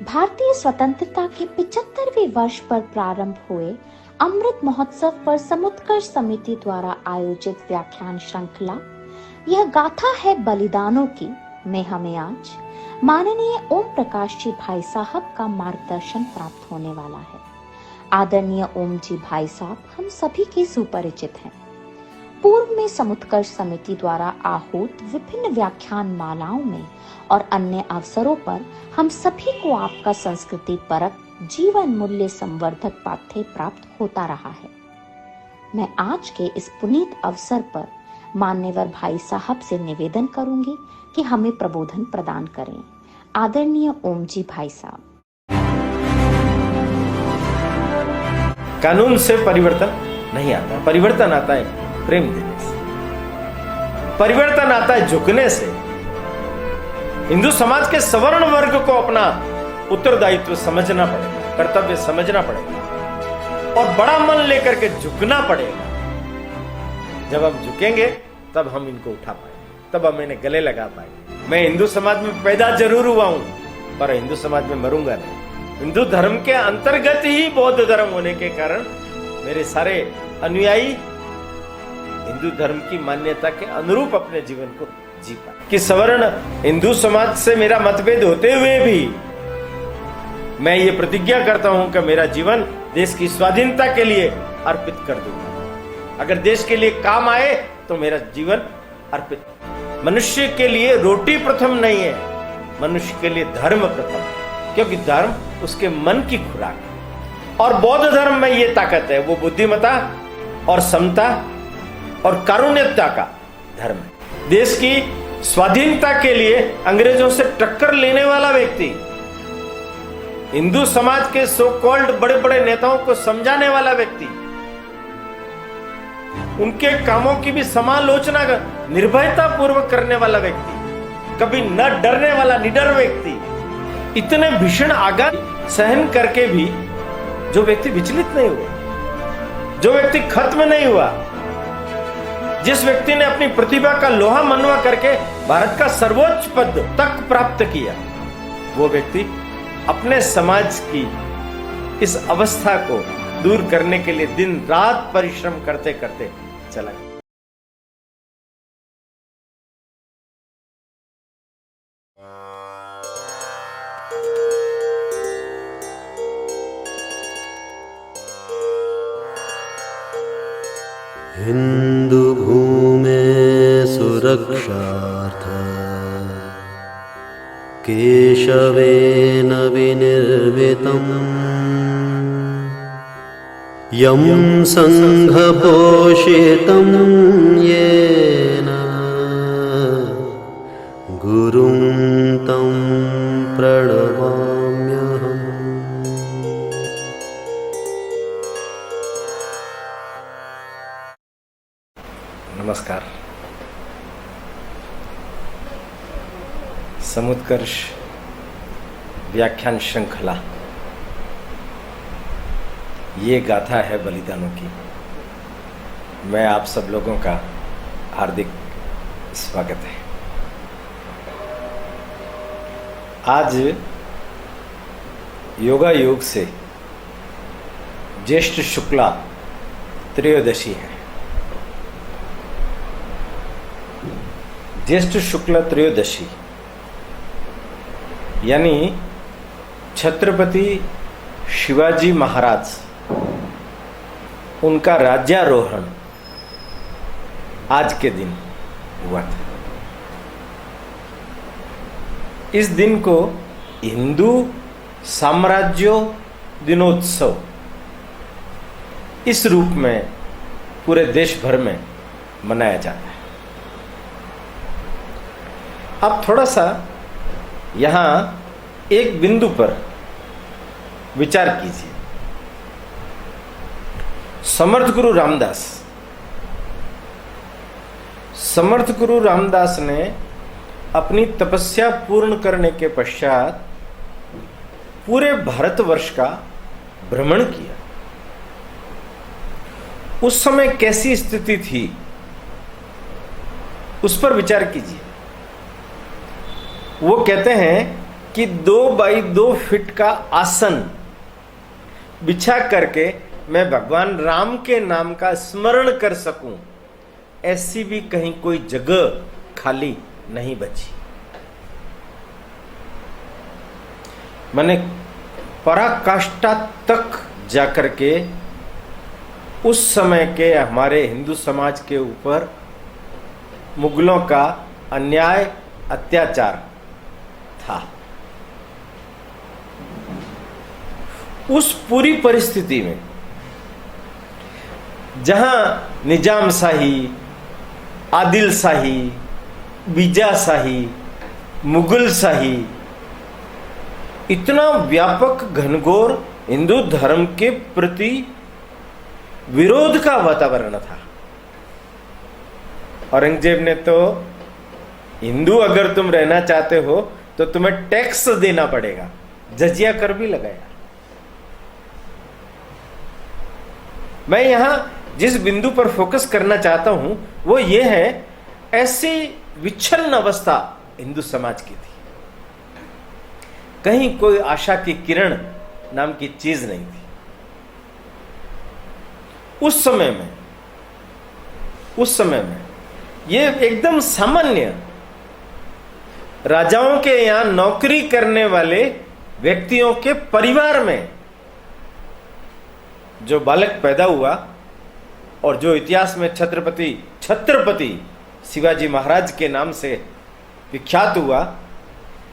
भारतीय स्वतंत्रता के 75वें वर्ष पर प्रारंभ हुए अमृत महोत्सव पर समुत्कर्ष समिति द्वारा आयोजित व्याख्यान श्रृंखला यह गाथा है बलिदानों की में हमें आज माननीय ओम प्रकाश जी भाई साहब का मार्गदर्शन प्राप्त होने वाला है। आदरणीय ओम जी भाई साहब हम सभी के सुपरिचित हैं। पूर्व में समुत्कर्ष समिति द्वारा आहूत विभिन्न व्याख्यान मालाओं में और अन्य अवसरों पर हम सभी को आपका संस्कृति परक जीवन मूल्य संवर्धक पाठ्य प्राप्त होता रहा है। मैं आज के इस पुनीत अवसर पर मान्यवर भाई साहब से निवेदन करूंगी कि हमें प्रबोधन प्रदान करें। आदरणीय ओम जी भाई साहब। कानून से परिवर्तन नहीं आता, परिवर्तन आता है प्रेम देने से, परिवर्तन आता है झुकने से। हिंदू समाज के सवर्ण वर्ग को अपना उत्तरदायित्व समझना पड़ेगा, कर्तव्य समझना पड़ेगा और बड़ा मन लेकर के झुकना पड़ेगा। जब हम झुकेंगे तब हम इनको उठा पाएंगे, तब हम इन्हें गले लगा पाएंगे। मैं हिंदू समाज में पैदा जरूर हुआ हूं, पर हिंदू समाज में मरूंगा नहीं। हिंदू धर्म के अंतर्गत ही बौद्ध धर्म होने के कारण मेरे सारे अनुयायी हिंदू धर्म की मान्यता के अनुरूप अपने जीवन को जी पाए। कि सवर्ण हिंदू समाज से मेरा मतभेद होते हुए भी मैं ये प्रतिज्ञा करता हूं कि मेरा जीवन देश की स्वाधीनता के लिए अर्पित कर दूंगा। अगर देश के लिए काम आए तो मेरा जीवन अर्पित। मनुष्य के लिए रोटी प्रथम नहीं है, मनुष्य के लिए धर्म प्रथम, क्योंकि धर्म उसके मन की खुराक है। और बौद्ध धर्म में ये ताकत है, वो बुद्धिमता और समता और कारुण्यता का धर्म है। देश की स्वाधीनता के लिए अंग्रेजों से टक्कर लेने वाला व्यक्ति, हिंदू समाज के सो कॉल्ड बड़े बड़े नेताओं को समझाने वाला व्यक्ति, उनके कामों की भी समालोचना निर्भयता पूर्वक करने वाला व्यक्ति, कभी न डरने वाला निडर व्यक्ति, इतने भीषण आघात सहन करके भी जो व्यक्ति विचलित नहीं हुआ, जो व्यक्ति खत्म नहीं हुआ, जिस व्यक्ति ने अपनी प्रतिभा का लोहा मनवा करके भारत का सर्वोच्च पद तक प्राप्त किया, वो व्यक्ति अपने समाज की इस अवस्था को दूर करने के लिए दिन रात परिश्रम करते करते चला गया। हिंदू भूमे सुरक्षार्थ केशवेन विनिर्मितम् यं संघपोषितं येन गुरुं तं प्रणमाम्यहम्। नमस्कार। समुत्कर्ष व्याख्यान श्रृंखला ये गाथा है बलिदानों की। मैं आप सब लोगों का हार्दिक स्वागत है। आज योगा योग से ज्येष्ठ शुक्ला त्रयोदशी है। ज्येष्ठ शुक्ल त्रयोदशी यानी छत्रपति शिवाजी महाराज उनका राज्यारोहण आज के दिन हुआ था। इस दिन को हिंदू साम्राज्य दिनोत्सव इस रूप में पूरे देश भर में मनाया जाता है। आप थोड़ा सा यहां एक बिंदु पर विचार कीजिए। समर्थ गुरु रामदास ने अपनी तपस्या पूर्ण करने के पश्चात पूरे भारतवर्ष का भ्रमण किया। उस समय कैसी स्थिति थी उस पर विचार कीजिए। वो कहते हैं कि 2 बाई 2 फीट का आसन बिछा करके मैं भगवान राम के नाम का स्मरण कर सकूं, ऐसी भी कहीं कोई जगह खाली नहीं बची। मैंने पराकाष्ठा तक जाकर के उस समय के हमारे हिंदू समाज के ऊपर मुगलों का अन्याय अत्याचार था। उस पूरी परिस्थिति में जहां निजाम शाही, आदिल शाही, बीजा शाही, मुगल शाही, इतना व्यापक घनघोर हिंदू धर्म के प्रति विरोध का वातावरण था। औरंगजेब ने तो हिंदू अगर तुम रहना चाहते हो तो तुम्हें टैक्स देना पड़ेगा, जजिया कर भी लगाया। मैं यहां जिस बिंदु पर फोकस करना चाहता हूं वो ये है, ऐसी विच्छिन्न अवस्था हिंदू समाज की थी, कहीं कोई आशा की किरण नाम की चीज नहीं थी। उस समय में ये एकदम सामान्य राजाओं के यहां नौकरी करने वाले व्यक्तियों के परिवार में जो बालक पैदा हुआ और जो इतिहास में छत्रपति शिवाजी महाराज के नाम से विख्यात हुआ,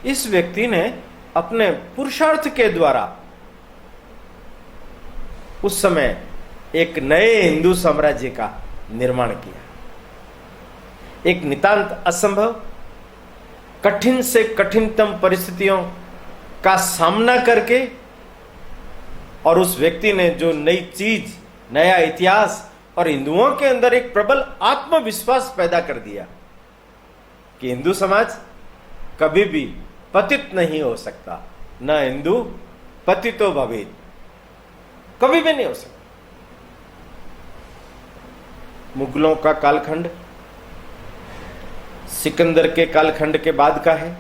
इस व्यक्ति ने अपने पुरुषार्थ के द्वारा उस समय एक नए हिंदू साम्राज्य का निर्माण किया। एक नितांत असंभव, कठिन से कठिनतम परिस्थितियों का सामना करके, और उस व्यक्ति ने जो नई चीज, नया इतिहास और हिंदुओं के अंदर एक प्रबल आत्मविश्वास पैदा कर दिया कि हिंदू समाज कभी भी पतित नहीं हो सकता, न हिंदू पतितो भवेत्, कभी भी नहीं हो सकता। मुगलों का कालखंड सिकंदर के कालखंड के बाद का है।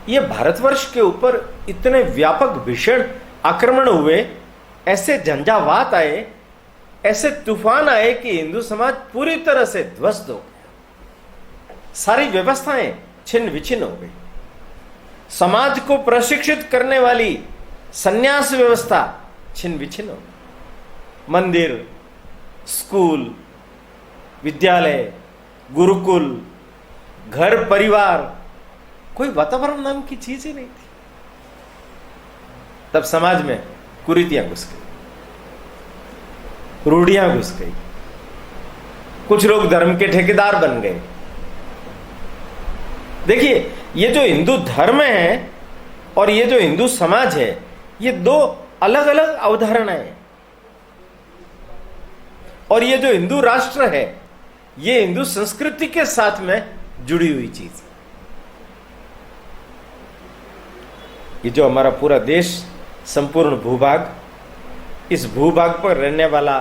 यह भारतवर्ष के ऊपर इतने व्यापक भीषण आक्रमण हुए, ऐसे झंझावात आए, ऐसे तूफान आए कि हिंदू समाज पूरी तरह से ध्वस्त हो गया। सारी व्यवस्थाएं छिन्न विछिन्न हो गई। समाज को प्रशिक्षित करने वाली संन्यास व्यवस्था छिन्न विछिन्न हो गई। मंदिर, स्कूल, विद्यालय, गुरुकुल, घर परिवार, कोई वातावरण नाम की चीज ही नहीं थी। तब समाज में कुरीतियां घुस गई, रूढ़ियां घुस गई, कुछ लोग धर्म के ठेकेदार बन गए। देखिए, ये जो हिंदू धर्म है और ये जो हिंदू समाज है, ये दो अलग अलग अवधारणाएं हैं। और ये जो हिंदू राष्ट्र है, ये हिंदू संस्कृति के साथ में जुड़ी हुई चीज है। ये जो हमारा पूरा देश, संपूर्ण भूभाग, इस भूभाग पर रहने वाला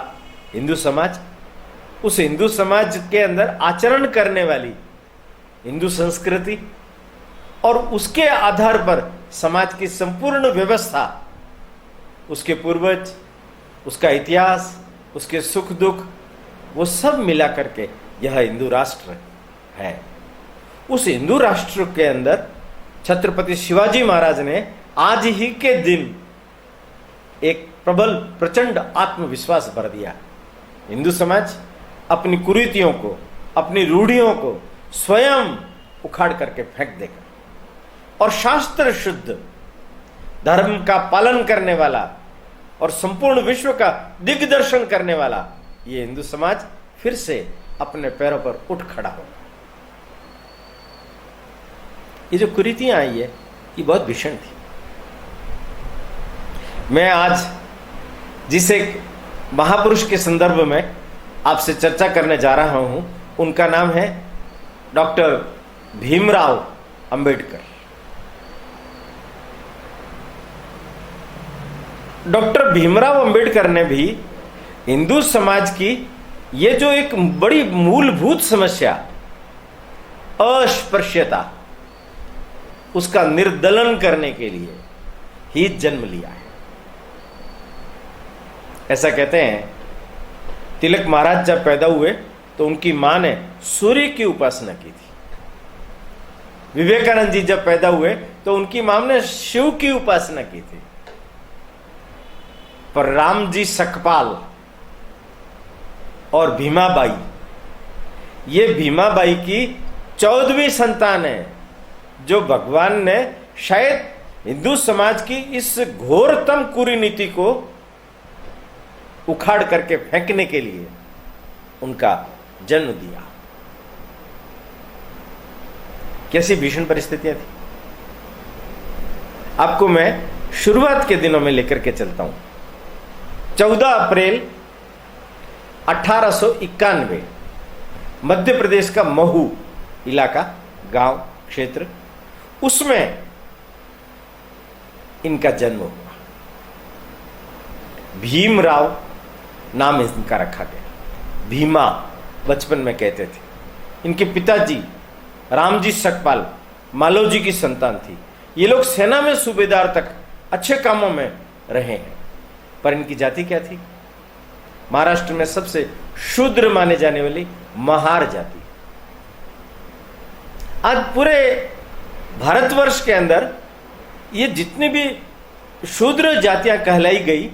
हिंदू समाज, उस हिंदू समाज के अंदर आचरण करने वाली हिंदू संस्कृति और उसके आधार पर समाज की संपूर्ण व्यवस्था, उसके पूर्वज, उसका इतिहास, उसके सुख दुख, वो सब मिला करके यह हिंदू राष्ट्र है। उस हिंदू राष्ट्र के अंदर छत्रपति शिवाजी महाराज ने आज ही के दिन एक प्रबल प्रचंड आत्मविश्वास भर दिया। हिंदू समाज अपनी कुरीतियों को, अपनी रूढ़ियों को स्वयं उखाड़ करके फेंक देगा और शास्त्र शुद्ध धर्म का पालन करने वाला और संपूर्ण विश्व का दिग्दर्शन करने वाला ये हिंदू समाज फिर से अपने पैरों पर उठ खड़ा होगा। ये जो कुरीतियां आई है, ये बहुत भीषण थी। मैं आज जिस एक महापुरुष के संदर्भ में आपसे चर्चा करने जा रहा हूं, उनका नाम है डॉक्टर भीमराव अंबेडकर। डॉक्टर भीमराव अंबेडकर ने भी हिंदू समाज की ये जो एक बड़ी मूलभूत समस्या, अस्पृश्यता, उसका निर्दलन करने के लिए ही जन्म लिया है। ऐसा कहते हैं, तिलक महाराज जब पैदा हुए तो उनकी मां ने सूर्य की उपासना की थी। विवेकानंद जी जब पैदा हुए तो उनकी मां ने शिव की उपासना की थी। पर राम जी सकपाल और भीमाबाई, ये भीमाबाई की 14वीं संतान है, जो भगवान ने शायद हिंदू समाज की इस घोरतम कुरीनीति को उखाड़ करके फेंकने के लिए उनका जन्म दिया। कैसी भीषण परिस्थितियां थी, आपको मैं शुरुआत के दिनों में लेकर के चलता हूं। 14 अप्रैल 1891 मध्य प्रदेश का महू इलाका, गांव, क्षेत्र, उसमें इनका जन्म हुआ। भीमराव नाम इनका रखा गया। भीमा बचपन में कहते थे। इनके पिताजी रामजी सकपाल मालोजी की संतान थी। ये लोग सेना में सूबेदार तक अच्छे कामों में रहे हैं, पर इनकी जाति क्या थी? महाराष्ट्र में सबसे शूद्र माने जाने वाली महार जाति। आज पूरे भारतवर्ष के अंदर ये जितनी भी शूद्र जातियां कहलाई गई,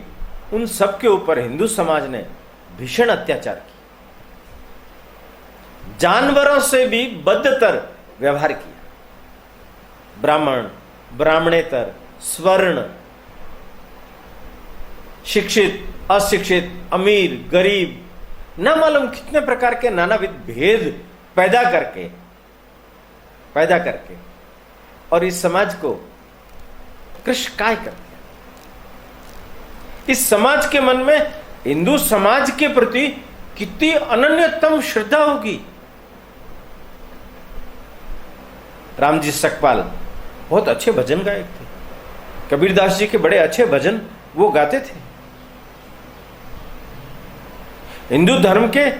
उन सब के ऊपर हिंदू समाज ने भीषण अत्याचार किया। जानवरों से भी बदतर व्यवहार किया। ब्राह्मण, ब्राह्मणेतर, स्वर्ण, शिक्षित, अशिक्षित, अमीर, गरीब, न मालूम कितने प्रकार के नानाविध भेद पैदा करके और इस समाज को कृशकाय कर दिया। इस समाज के मन में हिंदू समाज के प्रति कितनी अनन्यतम श्रद्धा होगी। रामजी सकपाल बहुत अच्छे भजन गायक थे। कबीरदास जी के बड़े अच्छे भजन वो गाते थे। हिंदू धर्म के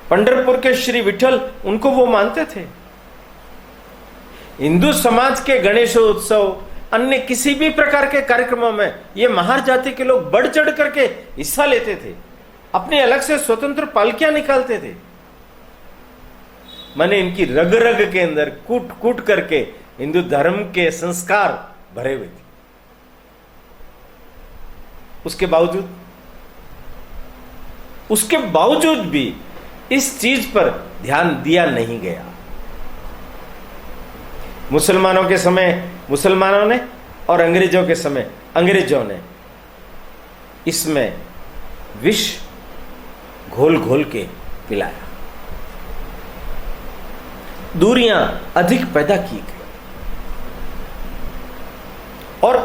पंढरपुर के श्री विठल, उनको वो मानते थे। हिंदू समाज के गणेशोत्सव, अन्य किसी भी प्रकार के कार्यक्रमों में ये महार जाति के लोग बढ़ चढ़ करके हिस्सा लेते थे। अपनी अलग से स्वतंत्र पालकियां निकालते थे। माने इनकी रग रग के अंदर कूट कूट करके हिंदू धर्म के संस्कार भरे हुए थे। उसके बावजूद भी इस चीज पर ध्यान दिया नहीं गया। मुसलमानों के समय मुसलमानों ने और अंग्रेजों के समय अंग्रेजों ने इसमें विष घोल घोल के पिलाया। दूरियां अधिक पैदा की गई। और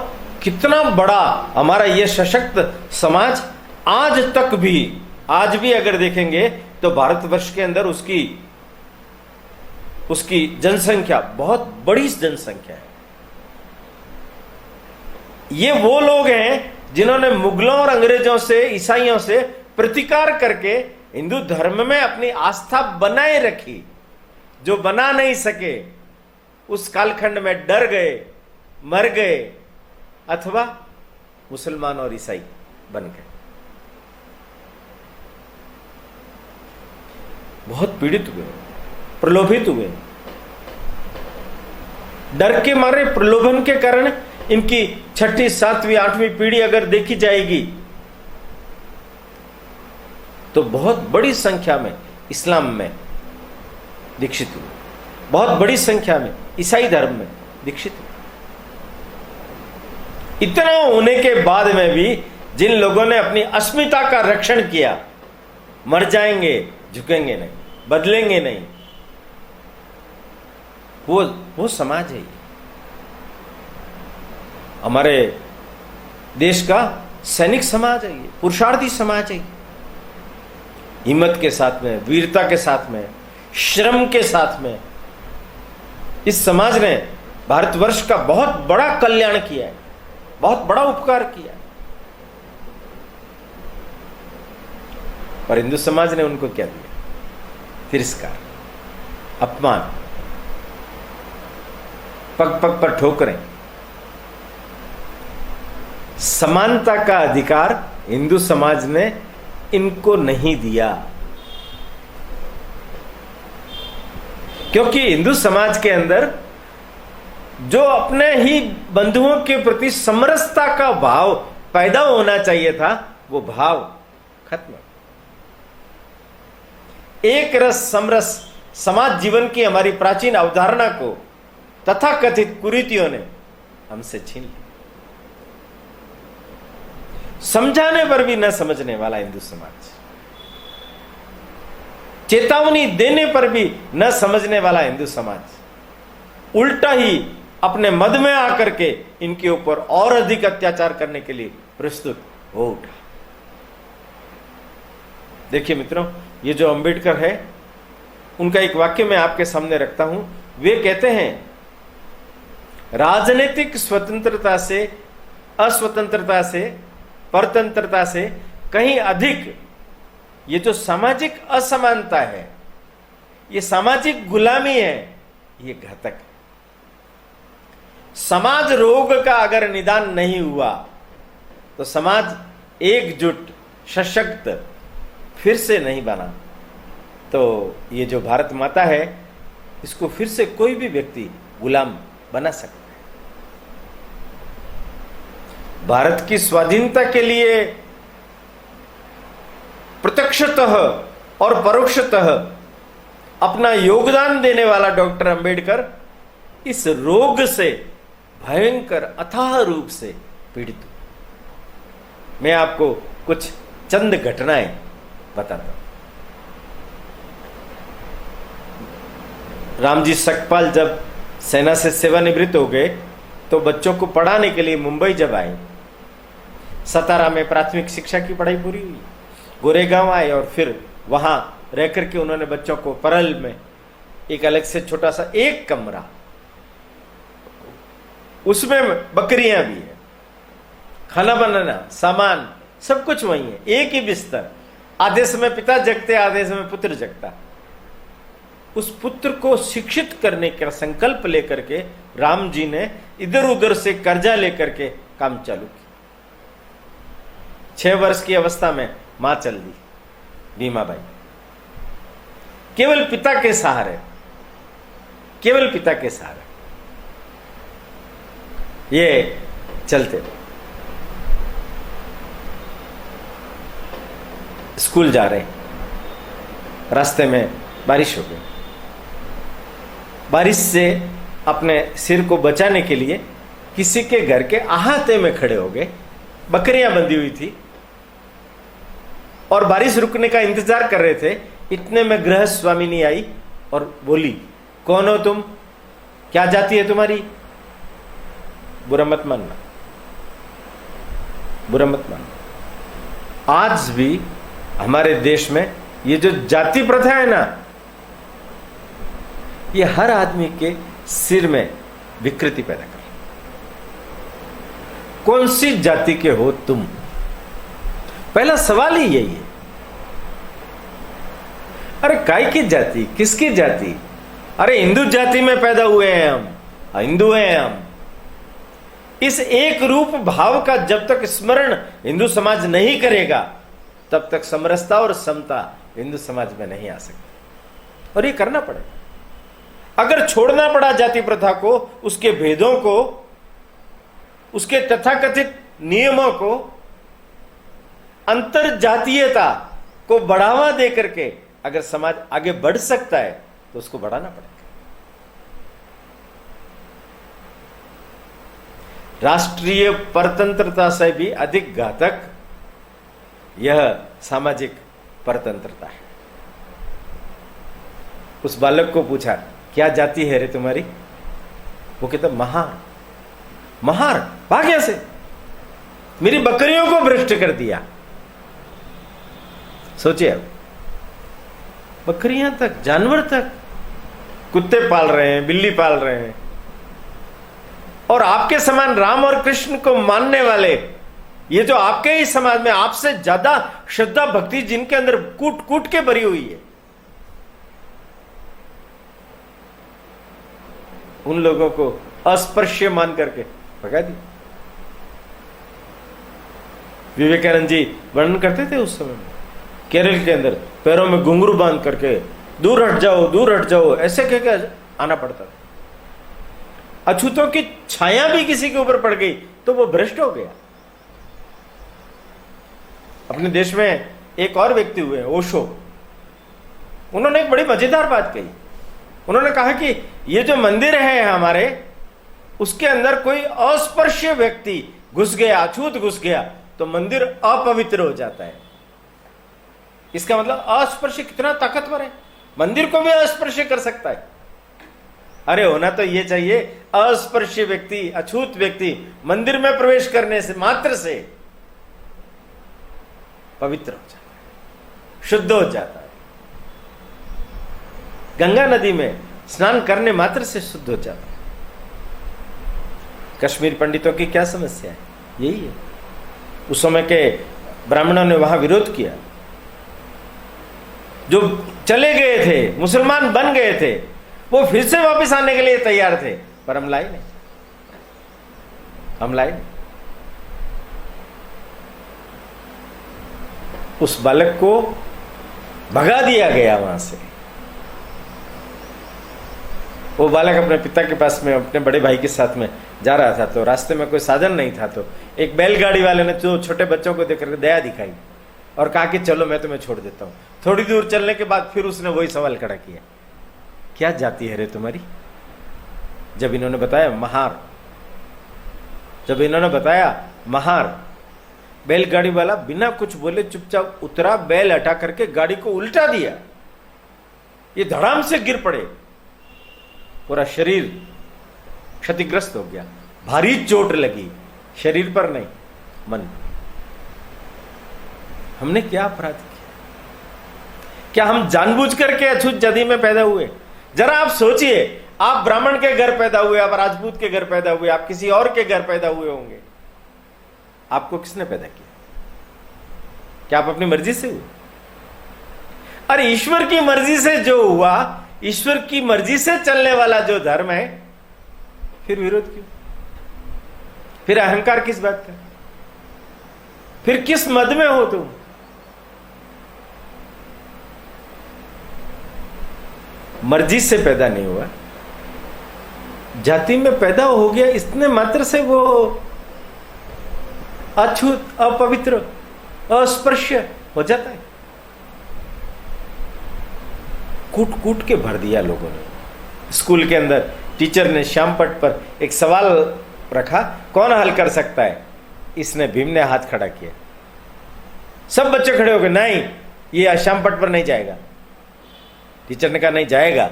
कितना बड़ा हमारा यह सशक्त समाज आज भी अगर देखेंगे तो भारतवर्ष के अंदर उसकी जनसंख्या बहुत बड़ी जनसंख्या है। ये वो लोग हैं जिन्होंने मुगलों और अंग्रेजों से, ईसाइयों से प्रतिकार करके हिंदू धर्म में अपनी आस्था बनाए रखी। जो बना नहीं सके उस कालखंड में डर गए, मर गए, अथवा मुसलमान और ईसाई बन गए। बहुत पीड़ित हुए, प्रलोभित हुए। डर के मारे, प्रलोभन के कारण इनकी 6ठी, 7वीं, 8वीं पीढ़ी अगर देखी जाएगी तो बहुत बड़ी संख्या में इस्लाम में दीक्षित हुए, बहुत बड़ी संख्या में ईसाई धर्म में दीक्षित हुए। इतना होने के बाद में भी जिन लोगों ने अपनी अस्मिता का रक्षण किया, मर जाएंगे, झुकेंगे नहीं, बदलेंगे नहीं, वो समाज है। हमारे देश का सैनिक समाज है, ये पुरुषार्थी समाज है। हिम्मत के साथ में, वीरता के साथ में, श्रम के साथ में इस समाज ने भारतवर्ष का बहुत बड़ा कल्याण किया है, बहुत बड़ा उपकार किया है। पर हिंदू समाज ने उनको क्या दिया? तिरस्कार, अपमान। पग पग पर ठोकरें। समानता का अधिकार हिंदू समाज ने इनको नहीं दिया, क्योंकि हिंदू समाज के अंदर जो अपने ही बंधुओं के प्रति समरसता का भाव पैदा होना चाहिए था, वो भाव खत्म। एक रस समरस समाज जीवन की हमारी प्राचीन अवधारणा को तथाकथित कुरीतियों ने हमसे छीन लिया। समझाने पर भी न समझने वाला हिंदू समाज, चेतावनी देने पर भी न समझने वाला हिंदू समाज, उल्टा ही अपने मद में आकर के इनके ऊपर और अधिक अत्याचार करने के लिए प्रस्तुत हो उठा। देखिए मित्रों, ये जो अंबेडकर है, उनका एक वाक्य मैं आपके सामने रखता हूं। वे कहते हैं, राजनीतिक स्वतंत्रता से, अस्वतंत्रता से, परतंत्रता से कहीं अधिक ये जो सामाजिक असमानता है, ये सामाजिक गुलामी है, ये घातक है। समाज रोग का अगर निदान नहीं हुआ तो समाज एकजुट सशक्त फिर से नहीं बना, तो ये जो भारत माता है, इसको फिर से कोई भी व्यक्ति गुलाम बना सकता है। भारत की स्वाधीनता के लिए प्रत्यक्षतः और परोक्षतः अपना योगदान देने वाला डॉक्टर अंबेडकर इस रोग से भयंकर अथाह रूप से पीड़ित हूं। मैं आपको कुछ चंद घटनाएं बताता हूं। रामजी सकपाल जब सेना से सेवानिवृत्त हो गए तो बच्चों को पढ़ाने के लिए मुंबई जब आए, सतारा में प्राथमिक शिक्षा की पढ़ाई पूरी हुई, गोरेगांव आए और फिर वहां रह करके उन्होंने बच्चों को परल में एक अलग से छोटा सा एक कमरा, उसमें बकरियां भी है, खाना बनाना, सामान सब कुछ वही है, एक ही बिस्तर। आधे समय पिता जगते, आधे समय पुत्र जगता। उस पुत्र को शिक्षित करने का संकल्प लेकर के राम जी ने इधर उधर से कर्जा लेकर के काम चालू किया। 6 वर्ष की अवस्था में मां चल दी, भीमाबाई, केवल पिता के सहारे, केवल पिता के सहारे ये चलते। स्कूल जा रहे, रास्ते में बारिश हो गई। बारिश से अपने सिर को बचाने के लिए किसी के घर के अहाते में खड़े हो गए। बकरियां बंधी हुई थी और बारिश रुकने का इंतजार कर रहे थे। इतने में गृहस्थ स्वामिनी आई और बोली, कौन हो तुम, क्या जाति है तुम्हारी? बुरा मत मानना, बुरा मत मानना। आज भी हमारे देश में ये जो जाति प्रथा है ना, ये हर आदमी के सिर में विकृति पैदा कर। कौन सी जाति के हो तुम? पहला सवाल ही यही है। अरे काय की जाति, किसकी जाति? अरे हिंदू जाति में पैदा हुए हैं हम, हिंदू हैं हम। इस एक रूप भाव का जब तक स्मरण हिंदू समाज नहीं करेगा, तब तक समरसता और समता हिंदू समाज में नहीं आ सकती। और ये करना पड़ेगा। अगर छोड़ना पड़ा जाति प्रथा को, उसके भेदों को, उसके तथाकथित नियमों को, अंतर जातीयता को बढ़ावा दे करके अगर समाज आगे बढ़ सकता है तो उसको बढ़ाना पड़ेगा। राष्ट्रीय परतंत्रता से भी अधिक घातक यह सामाजिक परतंत्रता है। उस बालक को पूछा, क्या जाति है रे तुम्हारी? वो कहता महार। महार भाग्य से मेरी बकरियों को भ्रष्ट कर दिया। सोचिए, अब बकरियां तक, जानवर तक, कुत्ते पाल रहे हैं, बिल्ली पाल रहे हैं, और आपके समान राम और कृष्ण को मानने वाले, ये जो आपके ही समाज में आपसे ज्यादा श्रद्धा भक्ति जिनके अंदर कूट कूट के भरी हुई है, उन लोगों को अस्पृश्य मान करके भगा दी। विवेकानंद जी वर्णन करते थे उस समय में, केरल के अंदर पैरों में घुंघरू बांध करके दूर हट जाओ ऐसे कह के आना पड़ता था। अछूतों की छाया भी किसी के ऊपर पड़ गई तो वो भ्रष्ट हो गया। अपने देश में एक और व्यक्ति हुए ओशो, उन्होंने एक बड़ी मजेदार बात कही। उन्होंने कहा कि ये जो मंदिर है हमारे, उसके अंदर कोई अस्पृश्य व्यक्ति घुस गया, अछूत घुस गया तो मंदिर अपवित्र हो जाता है। इसका मतलब अस्पृश्य कितना ताकतवर है, मंदिर को भी अस्पृश्य कर सकता है। अरे होना तो ये चाहिए, अस्पृश्य व्यक्ति, अछूत व्यक्ति मंदिर में प्रवेश करने से मात्र से पवित्र हो जाता है, शुद्ध हो जाता है। गंगा नदी में स्नान करने मात्र से शुद्ध हो जाता है। कश्मीर पंडितों की क्या समस्या है? यही है। उस समय के ब्राह्मणों ने वहां विरोध किया, जो चले गए थे, मुसलमान बन गए थे, वो फिर से वापस आने के लिए तैयार थे, पर हम लाए नहीं। उस बालक को भगा दिया गया वहां से। वो बालक अपने पिता के पास में अपने बड़े भाई के साथ में जा रहा था, तो रास्ते में कोई साधन नहीं था, तो एक बैलगाड़ी वाले ने जो छोटे बच्चों को देखकर दया दिखाई और कहा कि चलो मैं तुम्हें छोड़ देता हूं। थोड़ी दूर चलने के बाद फिर उसने वही सवाल खड़ा किया, क्या जाति है रे तुम्हारी? जब इन्होंने बताया महार, बैलगाड़ी वाला बिना कुछ बोले चुपचाप उतरा, बैल हटा करके गाड़ी को उल्टा दिया, ये धड़ाम से गिर पड़े, पूरा शरीर क्षतिग्रस्त हो गया, भारी चोट लगी, शरीर पर नहीं मन। हमने क्या अपराध किया? क्या हम जानबूझ करके अछूत जाति में पैदा हुए? जरा आप सोचिए, आप ब्राह्मण के घर पैदा हुए, आप राजपूत के घर पैदा हुए, आप किसी और के घर पैदा हुए होंगे, आपको किसने पैदा किया? क्या आप अपनी मर्जी से हुए? अरे ईश्वर की मर्जी से जो हुआ, ईश्वर की मर्जी से चलने वाला जो धर्म है, फिर विरोध क्यों? फिर अहंकार किस बात का? फिर किस मद में हो तुम? मर्जी से पैदा नहीं हुआ, जाति में पैदा हो गया, इतने मात्र से वो अछूत, अपवित्र, अस्पृश्य हो जाता है। कूट कूट के भर दिया लोगों ने। स्कूल के अंदर टीचर ने श्यामपट्ट पर एक सवाल रखा, कौन हल कर सकता है? इसने, भीम ने हाथ खड़ा किया। सब बच्चे खड़े हो गए, नहीं ये श्यामपट्ट पर नहीं जाएगा। टीचर ने कहा नहीं जाएगा,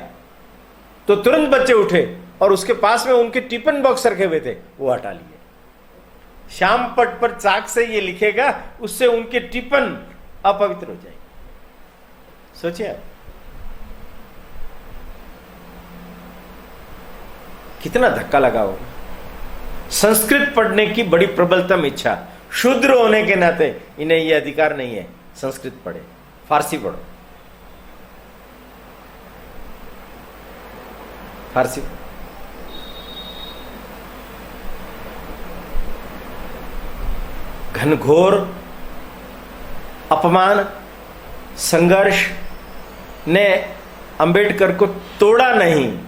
तो तुरंत बच्चे उठे और उसके पास में उनके टिफिन बॉक्स रखे हुए थे, वो हटा लिए। श्यामपट्ट पर चाक से ये लिखेगा, उससे उनके टिफिन अपवित्र हो जाएंगे। सोचिए आप, कितना धक्का लगा होगा। संस्कृत पढ़ने की बड़ी प्रबलतम इच्छा, शूद्र होने के नाते इन्हें यह अधिकार नहीं है संस्कृत पढ़े, फारसी पढ़ो, फारसी। घनघोर अपमान, संघर्ष ने अंबेडकर को तोड़ा नहीं।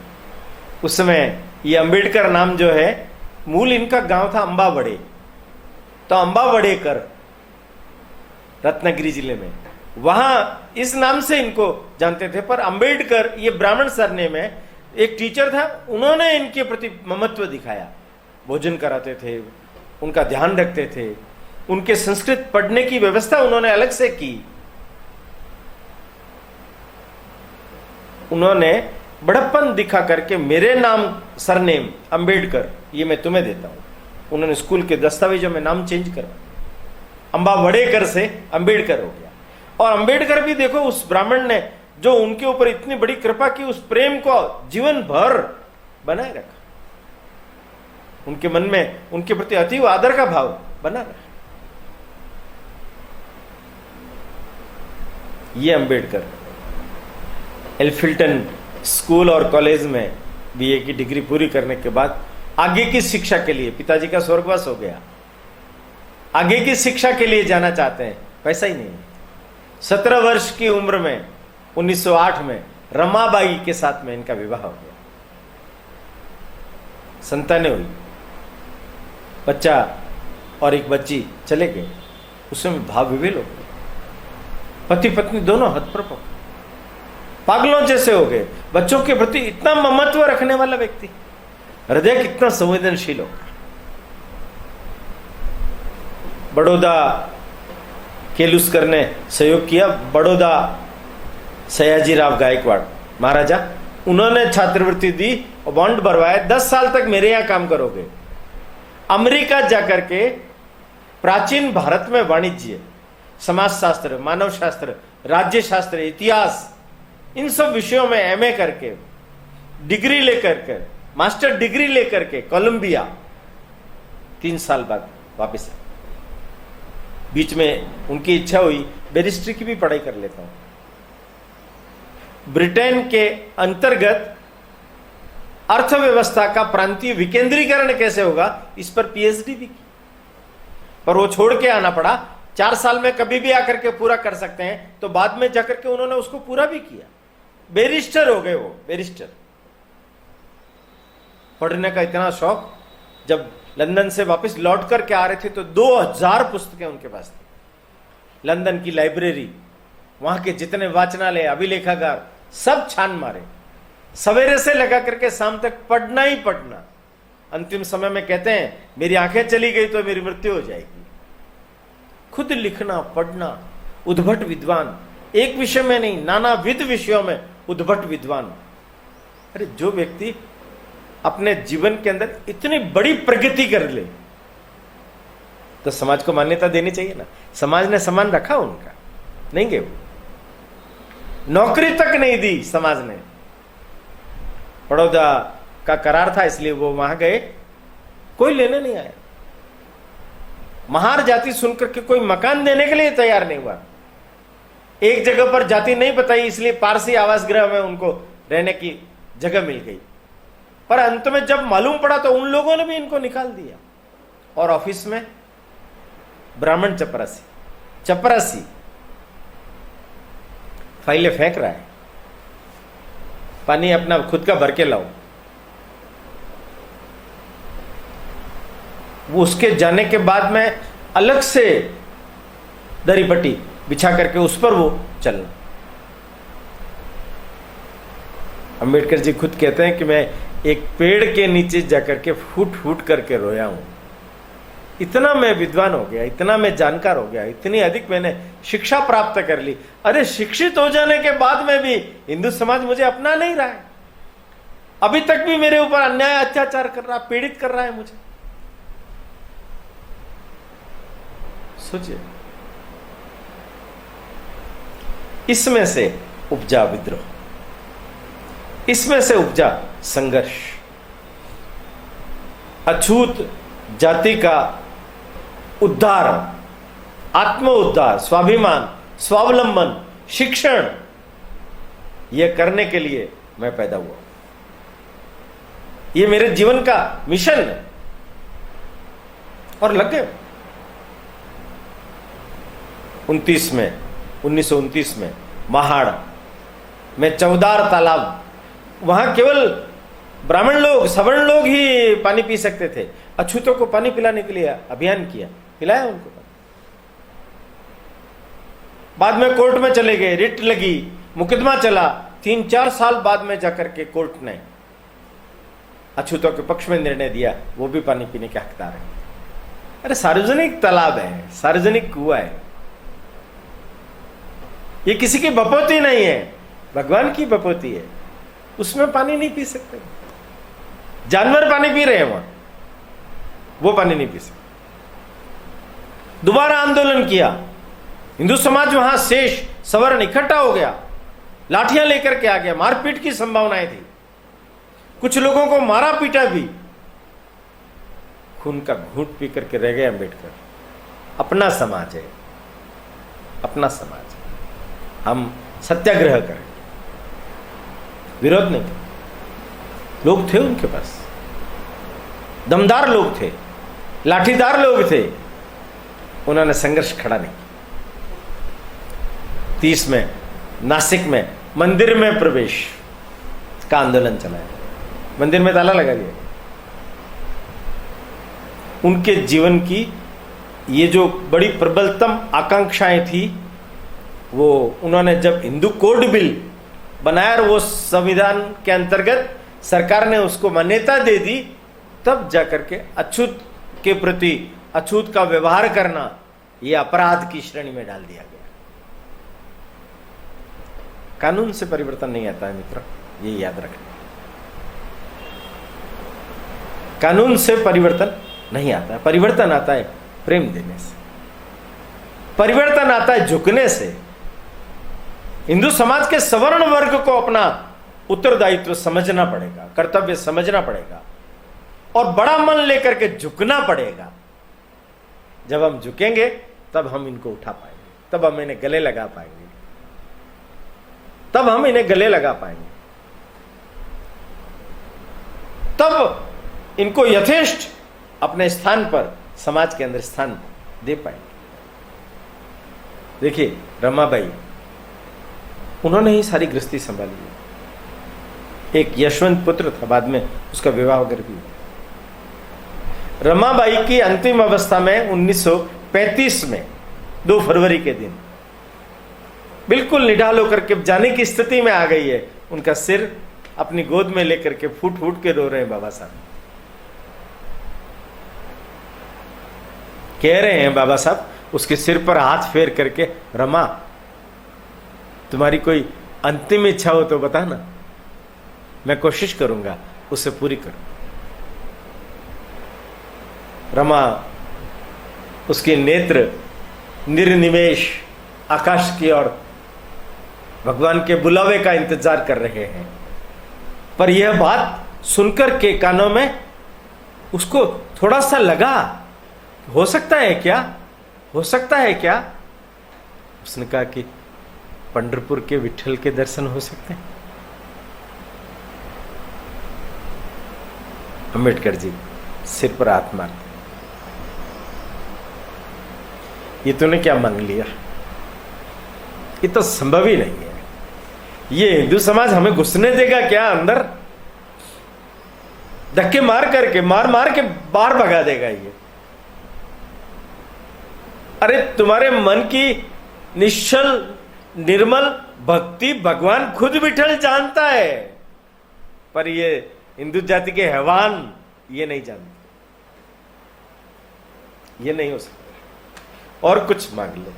उस समय ये अंबेडकर नाम जो है, मूल इनका गांव था अंबावड़े, तो अंबावड़ेकर रत्नागिरी जिले में, वहां इस नाम से इनको जानते थे। पर अंबेडकर ये ब्राह्मण सरनेम है। एक टीचर था, उन्होंने इनके प्रति ममत्व दिखाया, भोजन कराते थे, उनका ध्यान रखते थे, उनके संस्कृत पढ़ने की व्यवस्था उन्होंने अलग से की। उन्होंने बड़प्पन दिखा करके मेरे नाम सरनेम अंबेडकर ये मैं तुम्हें देता हूं। उन्होंने स्कूल के दस्तावेजों में नाम चेंज करा, अंबावड़ेकर से अंबेडकर हो गया। और अंबेडकर भी देखो, उस ब्राह्मण ने जो उनके ऊपर इतनी बड़ी कृपा की, उस प्रेम को जीवन भर बनाए रखा, उनके मन में उनके प्रति अतीव आदर का भाव बना रहा। ये अंबेडकर एल्फिल्टन स्कूल और कॉलेज में बीए की डिग्री पूरी करने के बाद आगे की शिक्षा के लिए, पिताजी का स्वर्गवास हो गया, आगे की शिक्षा के लिए जाना चाहते हैं, पैसा ही नहीं है। 17 वर्ष की उम्र में 1908 में रमाबाई के साथ में इनका विवाह हो गया, संतानें हुई, बच्चा और एक बच्ची चले गए। उसमें भाव विभेल हो गए, पति पत्नी दोनों हतप्रभ, पागलों जैसे हो गए। बच्चों के प्रति इतना ममत्व रखने वाला व्यक्ति, हृदय कितना संवेदनशील होगा। बड़ौदा केलुस्कर ने सहयोग किया, बड़ौदा सयाजीराव गायकवाड़ महाराजा, उन्होंने छात्रवृत्ति दी और बॉन्ड भरवाया, 10 साल तक मेरे यहां काम करोगे। अमेरिका जाकर के प्राचीन भारत में वाणिज्य, समाजशास्त्र, मानव शास्त्र, राज्य शास्त्र, इतिहास, इन सब विषयों में एमए करके, डिग्री लेकर के, मास्टर डिग्री लेकर के कोलंबिया 3 साल बाद वापस आए। बीच में उनकी इच्छा हुई बैरिस्ट्री की भी पढ़ाई कर लेता हूं। ब्रिटेन के अंतर्गत अर्थव्यवस्था का प्रांतीय विकेंद्रीकरण कैसे होगा, इस पर पीएचडी भी की, पर वो छोड़ के आना पड़ा। 4 साल में कभी भी आकर के पूरा कर सकते हैं, तो बाद में जाकर के उन्होंने उसको पूरा भी किया, बैरिस्टर हो गए वो, बैरिस्टर। पढ़ने का इतना शौक, जब लंदन से वापस लौट करके आ रहे थे तो 2000 पुस्तकें उनके पास थी। लंदन की लाइब्रेरी, वहां के जितने वाचनालय, अभिलेखागार, सब छान मारे, सवेरे से लगा करके शाम तक पढ़ना ही पढ़ना। अंतिम समय में कहते हैं मेरी आंखें चली गई तो मेरी मृत्यु हो जाएगी। खुद लिखना, पढ़ना, उद्भट विद्वान, एक विषय में नहीं, नानाविध विषयों में उद्भट विद्वान। अरे जो व्यक्ति अपने जीवन के अंदर इतनी बड़ी प्रगति कर ले, तो समाज को मान्यता देनी चाहिए ना। समाज ने सम्मान रखा उनका, नहीं गए, नौकरी तक नहीं दी समाज ने। बड़ौदा का करार था इसलिए वो वहां गए, कोई लेने नहीं आया। महार जाति सुनकर के कोई मकान देने के लिए तैयार नहीं हुआ। एक जगह पर जाति नहीं बताई, इसलिए पारसी आवास गृह में उनको रहने की जगह मिल गई। पर अंत में जब मालूम पड़ा तो उन लोगों ने भी इनको निकाल दिया। और ऑफिस में ब्राह्मण चपरासी फाइलें फेंक रहा है, पानी अपना खुद का भर के लाओ। वो उसके जाने के बाद में अलग से दरी पट्टी बिछा करके उस पर वो चलना। अंबेडकर जी खुद कहते हैं कि मैं एक पेड़ के नीचे जाकर के फूट फूट करके रोया हूं। इतना मैं विद्वान हो गया, इतना मैं जानकार हो गया, इतनी अधिक मैंने शिक्षा प्राप्त कर ली। अरे शिक्षित हो जाने के बाद में भी हिंदू समाज मुझे अपना नहीं रहा है, अभी तक भी मेरे ऊपर अन्याय अत्याचार कर रहा, पीड़ित कर रहा है मुझे। सोचिए, इसमें से उपजा विद्रोह, इसमें से उपजा संघर्ष, अछूत जाति का उद्धार, आत्म उद्धार, स्वाभिमान, स्वावलंबन, शिक्षण, यह करने के लिए मैं पैदा हुआ। यह मेरे जीवन का मिशन है और लग गए। 1929 में महाड़ में चौदार तालाब, वहां केवल ब्राह्मण लोग, सवर्ण लोग ही पानी पी सकते थे। अछूतों को पानी पिलाने के लिए अभियान किया, पिलाया उनको पानी। बाद में कोर्ट में चले गए, रिट लगी, मुकदमा चला, 3-4 साल बाद में जाकर के कोर्ट ने अछूतों के पक्ष में निर्णय दिया, वो भी पानी पीने के हकदार है। अरे सार्वजनिक तालाब है, सार्वजनिक कुआं है, ये किसी की बपोती नहीं है, भगवान की बपोती है, उसमें पानी नहीं पी सकते। जानवर पानी पी रहे हैं वहां, वो पानी नहीं पी सकते। दोबारा आंदोलन किया, हिंदू समाज वहां शेष सवर्ण इकट्ठा हो गया, लाठियां लेकर के आ गया, मारपीट की संभावनाएं थी, कुछ लोगों को मारा पीटा भी। खून का घूंट पी करके रह गए अंबेडकर। अपना समाज है, अपना समाज है, हम सत्याग्रह करें, विरोध नहीं करें। लोग थे उनके पास, दमदार लोग थे, लाठीदार लोग थे, उन्होंने संघर्ष खड़ा नहीं किया। 30 में नासिक में मंदिर में प्रवेश का आंदोलन चलाया, मंदिर में ताला लगा दिया। उनके जीवन की ये जो बड़ी प्रबलतम आकांक्षाएं थी, वो उन्होंने जब हिंदू कोड बिल बनाया और वो संविधान के अंतर्गत सरकार ने उसको मान्यता दे दी, तब जाकर के अछूत के प्रति अछूत का व्यवहार करना ये अपराध की श्रेणी में डाल दिया गया। कानून से परिवर्तन नहीं आता है मित्र, ये याद रखना। कानून से परिवर्तन नहीं आता है, परिवर्तन आता है प्रेम देने से, परिवर्तन आता है झुकने से। हिंदू समाज के सवर्ण वर्ग को अपना उत्तरदायित्व समझना पड़ेगा, कर्तव्य समझना पड़ेगा और बड़ा मन लेकर के झुकना पड़ेगा। जब हम झुकेंगे तब हम इनको उठा पाएंगे, तब हम इन्हें गले लगा पाएंगे, तब हम इन्हें गले लगा पाएंगे, तब इनको यथेष्ट अपने स्थान पर समाज के अंदर स्थान दे पाएंगे। देखिए रमाबाई, उन्होंने ही सारी गृहस्थी संभाली। एक यशवंत पुत्र था, बाद में उसका विवाह वगैरह भी। रमाबाई की अंतिम अवस्था में 1935 में 2 फरवरी के दिन बिल्कुल निढाल होकर के जाने की स्थिति में आ गई है। उनका सिर अपनी गोद में लेकर के फूट फूट के रो रहे हैं बाबा साहब। कह रहे हैं बाबा साहब उसके सिर पर हाथ फेर करके, रमा तुम्हारी कोई अंतिम इच्छा हो तो बताना, मैं कोशिश करूंगा उसे पूरी करूं। रमा उसके नेत्र निर्निमेष आकाश की ओर भगवान के बुलावे का इंतजार कर रहे हैं। पर यह बात सुनकर के कानों में उसको थोड़ा सा लगा, हो सकता है क्या, हो सकता है क्या। उसने कहा कि पंढरपुर के विठल के दर्शन हो सकते हैं। अंबेडकर जी सिर पर हाथ मारते, ये तूने क्या मांग लिया, ये तो संभव ही नहीं है। ये हिंदू समाज हमें घुसने देगा क्या अंदर? धक्के मार करके, मार मार के बाहर भगा देगा ये। अरे तुम्हारे मन की निश्चल निर्मल भक्ति भगवान खुद विठल जानता है, पर ये हिंदू जाति के हैवान ये नहीं जानते। ये नहीं हो सकता। और कुछ मांग लो,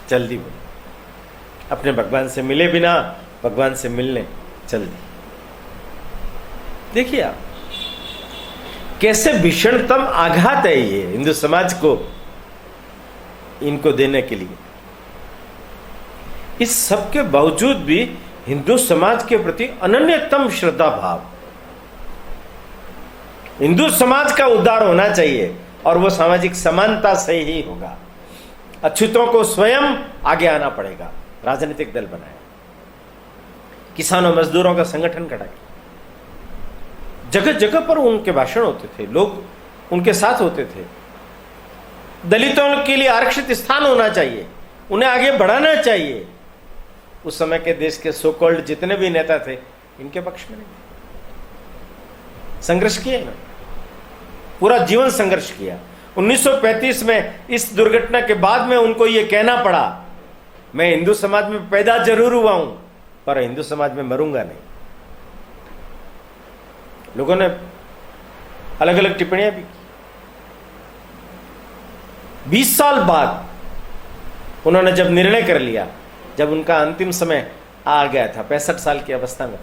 जल्दी बोलो, अपने भगवान से मिले बिना भगवान से मिलने जल्दी। देखिए आप कैसे भीषणतम आघात है ये हिंदू समाज को इनको देने के लिए। इस सब के बावजूद भी हिंदू समाज के प्रति अनन्यतम श्रद्धा भाव। हिंदू समाज का उद्धार होना चाहिए और वो सामाजिक समानता से ही होगा। अछूतों को स्वयं आगे आना पड़ेगा। राजनीतिक दल बनाया, किसानों मजदूरों का संगठन खड़ा किया, जगह जगह पर उनके भाषण होते थे, लोग उनके साथ होते थे। दलितों के लिए आरक्षित स्थान होना चाहिए, उन्हें आगे बढ़ाना चाहिए। उस समय के देश के सो कॉल्ड जितने भी नेता थे इनके पक्ष में नहीं, संघर्ष किया इन्होंने, पूरा जीवन संघर्ष किया। 1935 में इस दुर्घटना के बाद में उनको यह कहना पड़ा, मैं हिंदू समाज में पैदा जरूर हुआ हूं पर हिंदू समाज में मरूंगा नहीं। लोगों ने अलग अलग टिप्पणियां भी की। 20 साल बाद उन्होंने जब निर्णय कर लिया, जब उनका अंतिम समय आ गया था, 65 साल की अवस्था में,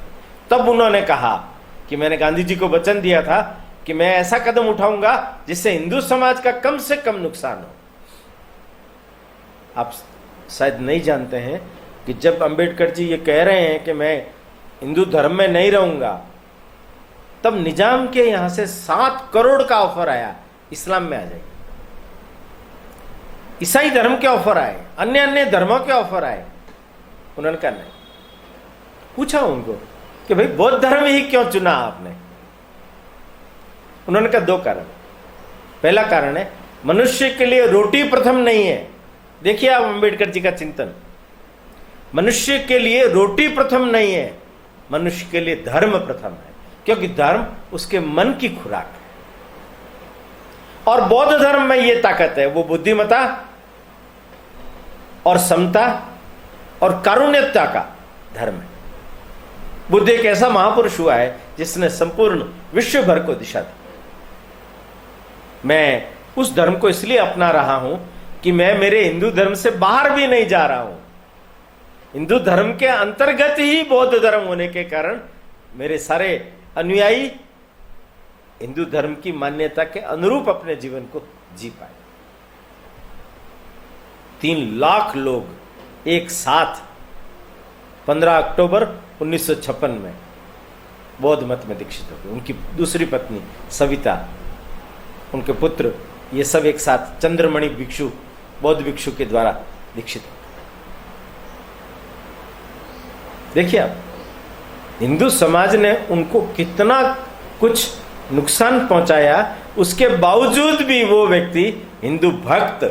तब उन्होंने कहा कि मैंने गांधी जी को वचन दिया था कि मैं ऐसा कदम उठाऊंगा जिससे हिंदू समाज का कम से कम नुकसान हो। आप शायद नहीं जानते हैं कि जब अंबेडकर जी ये कह रहे हैं कि मैं हिंदू धर्म में नहीं रहूंगा, तब निजाम के यहां से 7 करोड़ का ऑफर आया इस्लाम में आ जाएगी। ईसाई धर्म के ऑफर आए, अन्य अन्य धर्मों के ऑफर आए। उन्होंने कहा नहीं। पूछा उनको कि भाई बौद्ध धर्म ही क्यों चुना आपने? उन्होंने कहा 2 कारण। पहला कारण है, मनुष्य के लिए रोटी प्रथम नहीं है। देखिए आप अंबेडकर जी का चिंतन, मनुष्य के लिए रोटी प्रथम नहीं है, मनुष्य के लिए धर्म प्रथम है, क्योंकि धर्म उसके मन की खुराक है। और बौद्ध धर्म में यह ताकत है, वो बुद्धिमता और समता और कारुण्यता का धर्म है। बुद्ध एक ऐसा महापुरुष हुआ है जिसने संपूर्ण विश्व भर को दिशा दी। मैं उस धर्म को इसलिए अपना रहा हूं कि मैं मेरे हिंदू धर्म से बाहर भी नहीं जा रहा हूं। हिंदू धर्म के अंतर्गत ही बौद्ध धर्म होने के कारण मेरे सारे अनुयायी हिंदू धर्म की मान्यता के अनुरूप अपने जीवन को जी पाए। 3 लाख लोग एक साथ 15 अक्टूबर 1956 में बौद्ध मत में दीक्षित हो गए। उनकी दूसरी पत्नी सविता, उनके पुत्र, ये सब एक साथ चंद्रमणि भिक्षु, बौद्ध भिक्षु के द्वारा दीक्षित हो गए। देखिए आप, हिंदू समाज ने उनको कितना कुछ नुकसान पहुंचाया, उसके बावजूद भी वो व्यक्ति हिंदू भक्त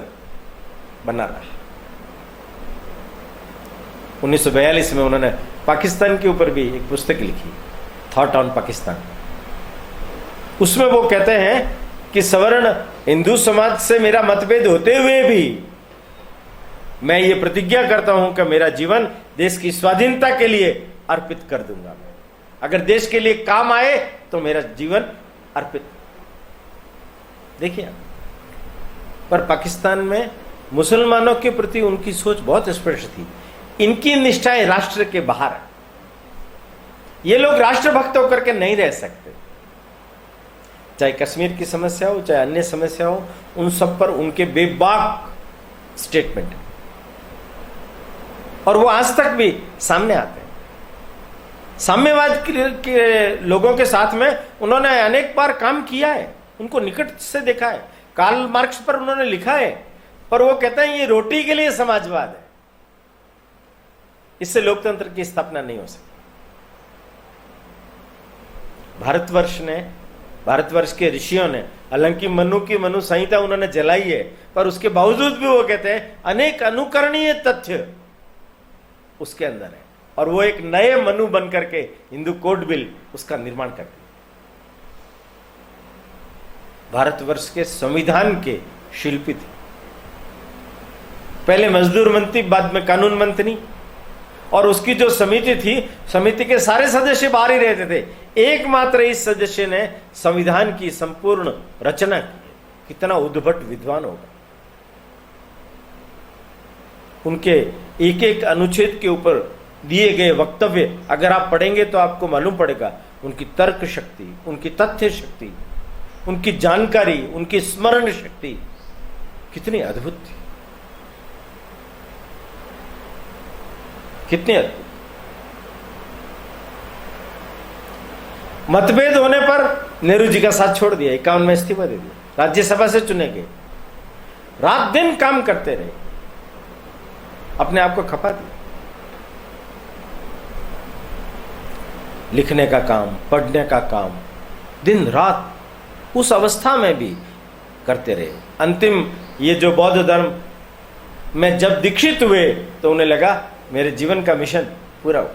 बना रहा। 1942 में उन्होंने पाकिस्तान के ऊपर भी एक पुस्तक लिखी, थॉट ऑन पाकिस्तान। उसमें वो कहते हैं कि सवर्ण हिंदू समाज से मेरा मतभेद होते हुए भी मैं ये प्रतिज्ञा करता हूं कि मेरा जीवन देश की स्वाधीनता के लिए अर्पित कर दूंगा। मैं अगर देश के लिए काम आए तो मेरा जीवन अर्पित। देखिए, पर पाकिस्तान में मुसलमानों के प्रति उनकी सोच बहुत स्पष्ट थी। इनकी निष्ठाएं राष्ट्र के बाहर है। ये लोग राष्ट्रभक्त होकर के नहीं रह सकते। चाहे कश्मीर की समस्या हो, चाहे अन्य समस्या हो, उन सब पर उनके बेबाक स्टेटमेंट है और वो आज तक भी सामने आते हैं। साम्यवाद के लोगों के साथ में उन्होंने अनेक बार काम किया है, उनको निकट से देखा है। कार्ल मार्क्स पर उन्होंने लिखा है, पर वो कहते हैं ये रोटी के लिए समाजवाद है, इससे लोकतंत्र की स्थापना नहीं हो सकती। भारतवर्ष के ऋषियों ने, हालांकि मनु की मनु संहिता उन्होंने जलाई है, पर उसके बावजूद भी वो कहते हैं अनेक अनुकरणीय तथ्य उसके अंदर है, और वो एक नए मनु बन करके हिंदू कोड बिल उसका निर्माण करती है। भारतवर्ष के संविधान के शिल्पी थे। पहले मजदूर मंत्री, बाद में कानून मंत्री, और उसकी जो समिति थी, समिति के सारे सदस्य बाहर ही रहते थे। एकमात्र इस सदस्य ने संविधान की संपूर्ण रचना की। कितना उद्भट विद्वान होगा। उनके एक एक अनुच्छेद के ऊपर दिए गए वक्तव्य अगर आप पढ़ेंगे तो आपको मालूम पड़ेगा उनकी तर्क शक्ति, उनकी तथ्य शक्ति, उनकी जानकारी, उनकी स्मरण शक्ति कितनी अद्भुत थी, कितनी अद्भुत। मतभेद होने पर नेहरू जी का साथ छोड़ दिया, 51 में इस्तीफा दे दिया, राज्यसभा से चुने गए, रात दिन काम करते रहे, अपने आप को खपा दिया। लिखने का काम, पढ़ने का काम, दिन रात उस अवस्था में भी करते रहे। अंतिम ये जो बौद्ध धर्म में जब दीक्षित हुए तो उन्हें लगा मेरे जीवन का मिशन पूरा हो गया,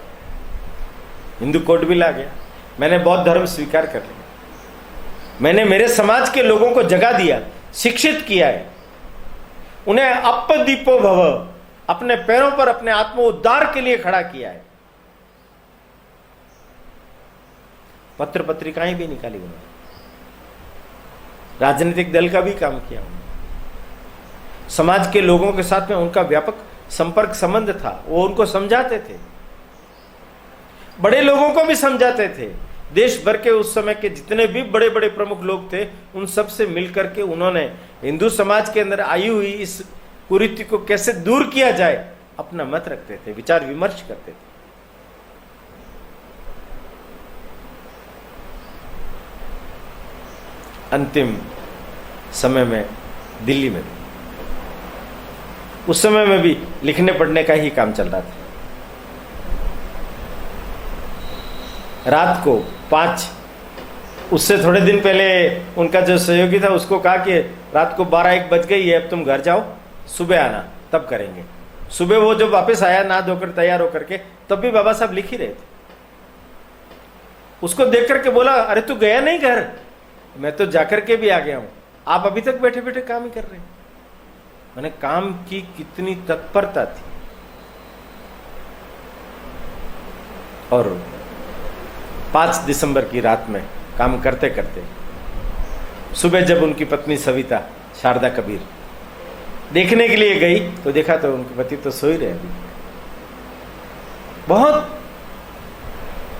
हिंदू कोड बिल आ गया, मैंने बौद्ध धर्म स्वीकार कर लिया, मैंने मेरे समाज के लोगों को जगा दिया, शिक्षित किया है, उन्हें अपदीपो भव, अपने पैरों पर अपने आत्मोद्धार के लिए खड़ा किया है। पत्र पत्रिकाएं भी निकाली उन्होंने, राजनीतिक दल का भी काम किया उन्होंने, समाज के लोगों के साथ में उनका व्यापक संपर्क संबंध था। वो उनको समझाते थे, बड़े लोगों को भी समझाते थे। देश भर के उस समय के जितने भी बड़े बड़े प्रमुख लोग थे, उन सब से मिलकर के उन्होंने हिंदू समाज के अंदर आई हुई इस कुरीति को कैसे दूर किया जाए अपना मत रखते थे, विचार विमर्श करते थे। अंतिम समय में दिल्ली में, उस समय में भी लिखने पढ़ने का ही काम चल रहा था। रात को 5, उससे थोड़े दिन पहले उनका जो सहयोगी था उसको कहा कि रात को 12-1 बज गई है, अब तुम घर जाओ, सुबह आना, तब करेंगे। सुबह वो जब वापस आया नहा धोकर तैयार होकर के, तब भी बाबा साहब लिख ही रहे थे। उसको देख करके बोला, अरे तू गया नहीं घर? मैं तो जाकर के भी आ गया हूं, आप अभी तक बैठे बैठे काम ही कर रहे हैं। मैंने काम की कितनी तत्परता थी। और 5 दिसंबर की रात में काम करते करते सुबह जब उनकी पत्नी सविता शारदा कबीर देखने के लिए गई तो देखा तो उनके पति तो सो ही रहे अभी। बहुत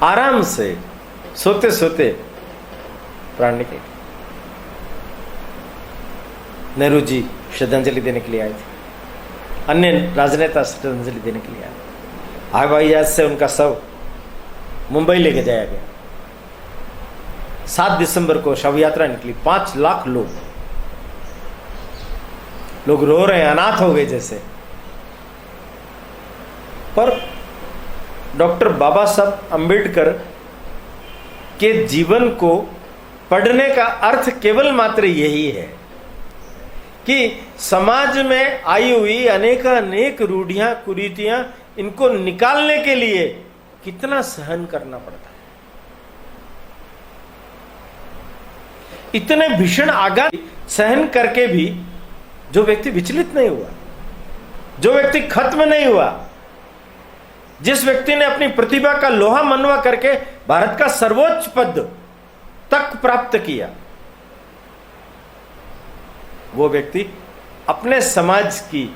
आराम से सोते सोते प्राण निकल गए। नेहरू जी श्रद्धांजलि देने के लिए आए थे, अन्य राजनेता श्रद्धांजलि देने के लिए आए। हवाई जहाज से उनका शव मुंबई लेके जाया गया। 7 दिसंबर को शव यात्रा निकली। 5 लाख लोग रो रहे हैं, अनाथ हो गए जैसे। पर डॉक्टर बाबा साहब अंबेडकर के जीवन को पढ़ने का अर्थ केवल मात्र यही है कि समाज में आई हुई अनेक रूढ़ियां कुरीतियां, इनको निकालने के लिए कितना सहन करना पड़ता है। इतने भीषण आघात सहन करके भी जो व्यक्ति विचलित नहीं हुआ, जो व्यक्ति खत्म नहीं हुआ, जिस व्यक्ति ने अपनी प्रतिभा का लोहा मनवा करके भारत का सर्वोच्च पद तक प्राप्त किया, वो व्यक्ति अपने समाज की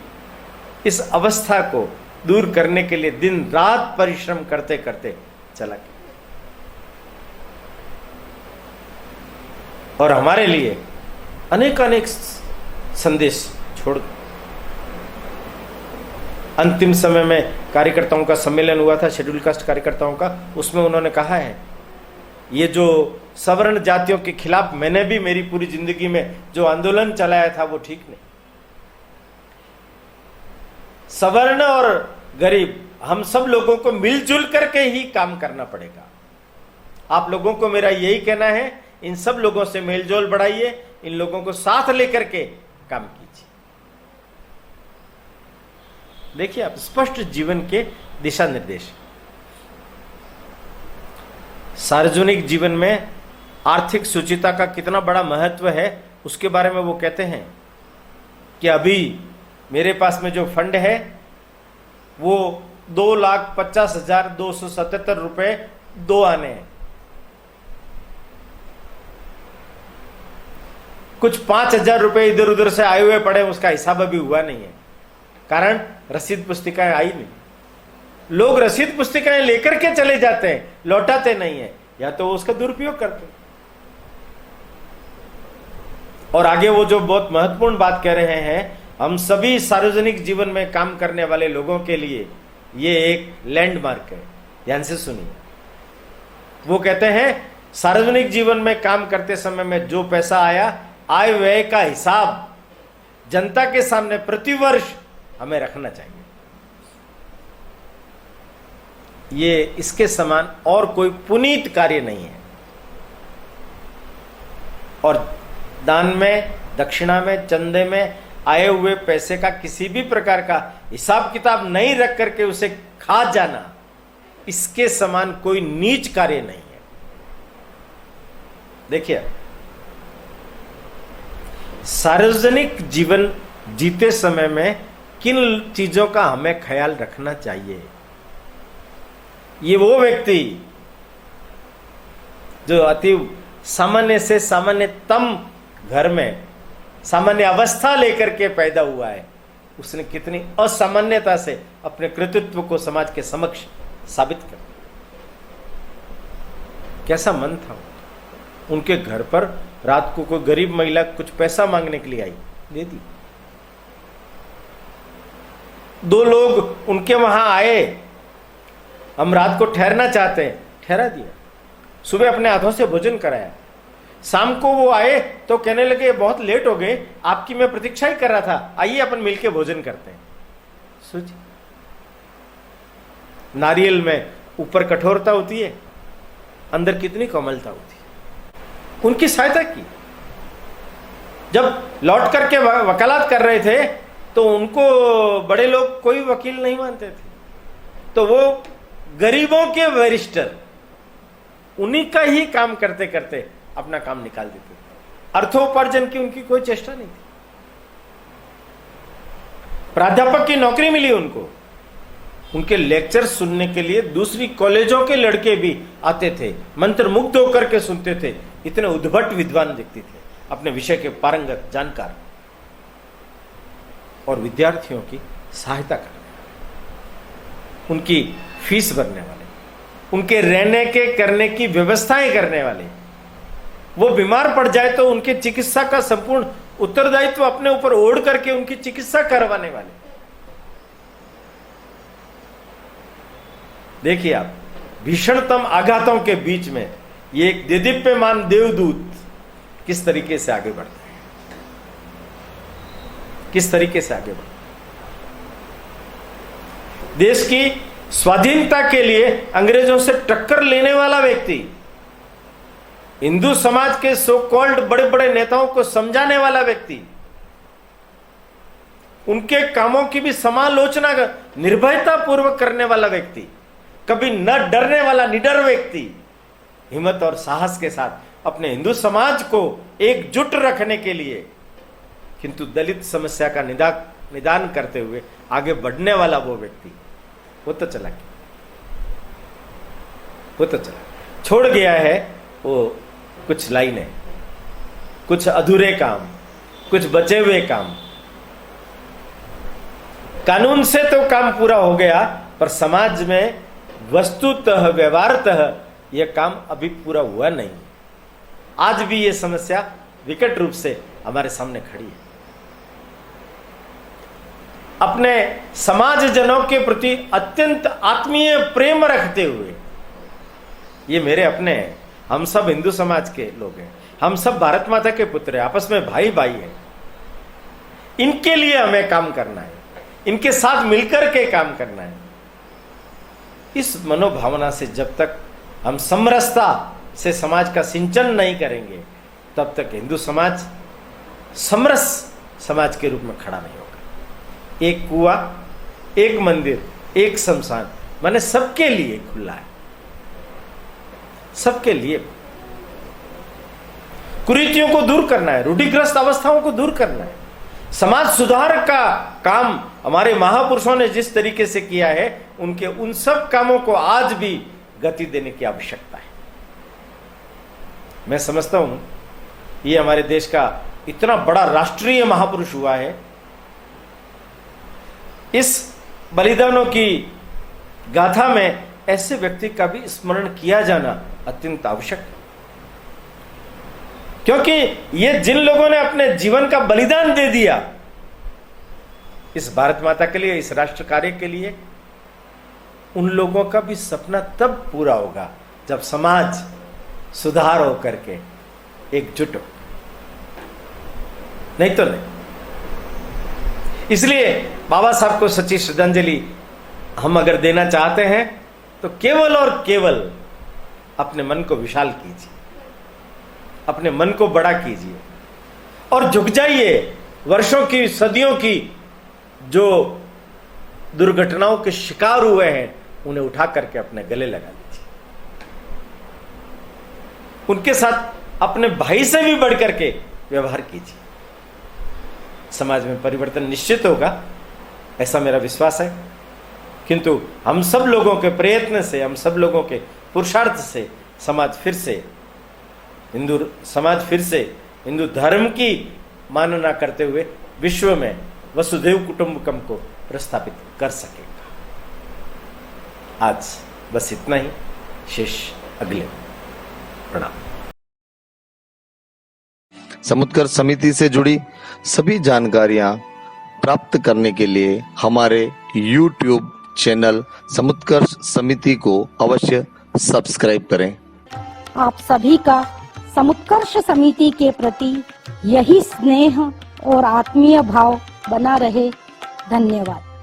इस अवस्था को दूर करने के लिए दिन रात परिश्रम करते करते चला गया। और हमारे लिए अनेक संदेश छोड़। अंतिम समय में कार्यकर्ताओं का सम्मेलन हुआ था, शेड्यूल कास्ट कार्यकर्ताओं का, उसमें उन्होंने कहा है ये जो सवर्ण जातियों के खिलाफ मैंने भी मेरी पूरी जिंदगी में जो आंदोलन चलाया था वो ठीक नहीं। सवर्ण और गरीब हम सब लोगों को मिलजुल करके ही काम करना पड़ेगा। आप लोगों को मेरा यही कहना है, इन सब लोगों से मेलजोल बढ़ाइए, इन लोगों को साथ लेकर के काम कीजिए। देखिए आप स्पष्ट जीवन के दिशा निर्देश। सार्वजनिक जीवन में आर्थिक शुचिता का कितना बड़ा महत्व है उसके बारे में वो कहते हैं कि अभी मेरे पास में जो फंड है वो 2,50,277 रुपए 2 आने हैं। कुछ 5,000 रुपए इधर उधर से आए हुए पड़े, उसका हिसाब अभी हुआ नहीं है, कारण रसीद पुस्तिकाएं आई नहीं। लोग रसीद पुस्तिकाएं लेकर के चले जाते हैं, लौटाते नहीं है, या तो उसका दुरुपयोग करते हैं। और आगे वो जो बहुत महत्वपूर्ण बात कह रहे हैं, हम सभी सार्वजनिक जीवन में काम करने वाले लोगों के लिए ये एक लैंडमार्क है। ध्यान से सुनिए, वो कहते हैं सार्वजनिक जीवन में काम करते समय में जो पैसा आया, आय व्यय का हिसाब जनता के सामने प्रतिवर्ष हमें रखना चाहिए। ये इसके समान और कोई पुनीत कार्य नहीं है। और दान में, दक्षिणा में, चंदे में आए हुए पैसे का किसी भी प्रकार का हिसाब किताब नहीं रख करके उसे खा जाना, इसके समान कोई नीच कार्य नहीं है। देखिए, सार्वजनिक जीवन जीते समय में किन चीजों का हमें ख्याल रखना चाहिए। ये वो व्यक्ति जो अति सामान्य से सामान्यतम घर में सामान्य अवस्था लेकर के पैदा हुआ है, उसने कितनी असामान्यता से अपने कृतित्व को समाज के समक्ष साबित कर। कैसा मन था उनके घर पर। रात को कोई गरीब महिला कुछ पैसा मांगने के लिए आई, दे दी। 2 लोग उनके वहां आए, हम रात को ठहरना चाहते हैं, ठहरा दिया। सुबह अपने हाथों से भोजन कराया। शाम को वो आए तो कहने लगे बहुत लेट हो गए, आपकी मैं प्रतीक्षा ही कर रहा था, आइए अपन मिलके भोजन करते हैं। सोचिए, नारियल में ऊपर कठोरता होती है, अंदर कितनी कोमलता होती। उनकी सहायता की। जब लौट करके वकालत कर रहे थे तो उनको बड़े लोग कोई वकील नहीं मानते थे, तो वो गरीबों के बैरिस्टर उन्हीं का ही काम करते करते अपना काम निकाल देते थे। अर्थोपार्जन की उनकी कोई चेष्टा नहीं थी। प्राध्यापक की नौकरी मिली उनको। उनके लेक्चर सुनने के लिए दूसरी कॉलेजों के लड़के भी आते थे, मंत्रमुग्ध होकर के सुनते थे। इतने उद्भट विद्वान व्यक्ति थे, अपने विषय के पारंगत जानकार, और विद्यार्थियों की सहायता करने वाले, उनकी फीस भरने वाले, उनके रहने के करने की व्यवस्थाएं करने वाले। वो बीमार पड़ जाए तो उनके चिकित्सा का संपूर्ण उत्तरदायित्व अपने ऊपर ओढ़ करके उनकी चिकित्सा करवाने वाले। देखिए आप, भीषणतम आघातों के बीच में ये एक देदीप्यमान देवदूत किस तरीके से आगे बढ़ते हैं, किस तरीके से आगे बढ़ते। देश की स्वाधीनता के लिए अंग्रेजों से टक्कर लेने वाला व्यक्ति, हिंदू समाज के सो कॉल्ड बड़े बड़े नेताओं को समझाने वाला व्यक्ति, उनके कामों की भी समालोचना निर्भयता पूर्वक करने वाला व्यक्ति, कभी न डरने वाला निडर व्यक्ति, हिम्मत और साहस के साथ अपने हिंदू समाज को एकजुट रखने के लिए किंतु दलित समस्या का निदान करते हुए आगे बढ़ने वाला वो व्यक्ति, वो तो चला गया, वो तो चला, छोड़ गया है वो कुछ लाइनें, कुछ अधूरे काम, कुछ बचे हुए काम। कानून से तो काम पूरा हो गया, पर समाज में वस्तुतः व्यवहारतः यह काम अभी पूरा हुआ नहीं। आज भी यह समस्या विकट रूप से हमारे सामने खड़ी है। अपने समाजजनों के प्रति अत्यंत आत्मीय प्रेम रखते हुए, ये मेरे अपने हैं, हम सब हिंदू समाज के लोग हैं, हम सब भारत माता के पुत्र हैं, आपस में भाई भाई हैं। इनके लिए हमें काम करना है, इनके साथ मिलकर के काम करना है। इस मनोभावना से जब तक हम समरसता से समाज का सिंचन नहीं करेंगे, तब तक हिंदू समाज समरस समाज के रूप में खड़ा नहीं होगा। एक कुआं, एक मंदिर, एक शमशान, माने सबके लिए खुला है, सबके लिए। कुरीतियों को दूर करना है, रूढ़िग्रस्त अवस्थाओं को दूर करना है। समाज सुधार का काम हमारे महापुरुषों ने जिस तरीके से किया है, उनके उन सब कामों को आज भी गति देने की आवश्यकता है। मैं समझता हूं ये हमारे देश का इतना बड़ा राष्ट्रीय महापुरुष हुआ है, इस बलिदानों की गाथा में ऐसे व्यक्ति का भी स्मरण किया जाना अत्यंत आवश्यक है। क्योंकि ये जिन लोगों ने अपने जीवन का बलिदान दे दिया इस भारत माता के लिए, इस राष्ट्र कार्य के लिए, उन लोगों का भी सपना तब पूरा होगा जब समाज सुधार हो करके एकजुट हो, नहीं तो नहीं। इसलिए बाबा साहब को सच्ची श्रद्धांजलि हम अगर देना चाहते हैं तो केवल और केवल अपने मन को विशाल कीजिए, अपने मन को बड़ा कीजिए और झुक जाइए। वर्षों की, सदियों की जो दुर्घटनाओं के शिकार हुए हैं, उन्हें उठा करके अपने गले लगा लीजिए। उनके साथ अपने भाई से भी बढ़ करके व्यवहार कीजिए। समाज में परिवर्तन निश्चित होगा, ऐसा मेरा विश्वास है। किंतु हम सब लोगों के प्रयत्न से, हम सब लोगों के पुरुषार्थ से समाज फिर से, हिंदू समाज फिर से हिंदू धर्म की मानना करते हुए विश्व में वसुधैव कुटुंबकम को प्रस्थापित कर सकेगा। आज बस इतना ही, शेष अगले। प्रणाम। समुत्कर्ष समिति से जुड़ी सभी जानकारियां प्राप्त करने के लिए हमारे YouTube चैनल समुत्कर्ष समिति को अवश्य सब्सक्राइब करें। आप सभी का समुत्कर्ष समिति के प्रति यही स्नेह और आत्मीय भाव बना रहे। धन्यवाद।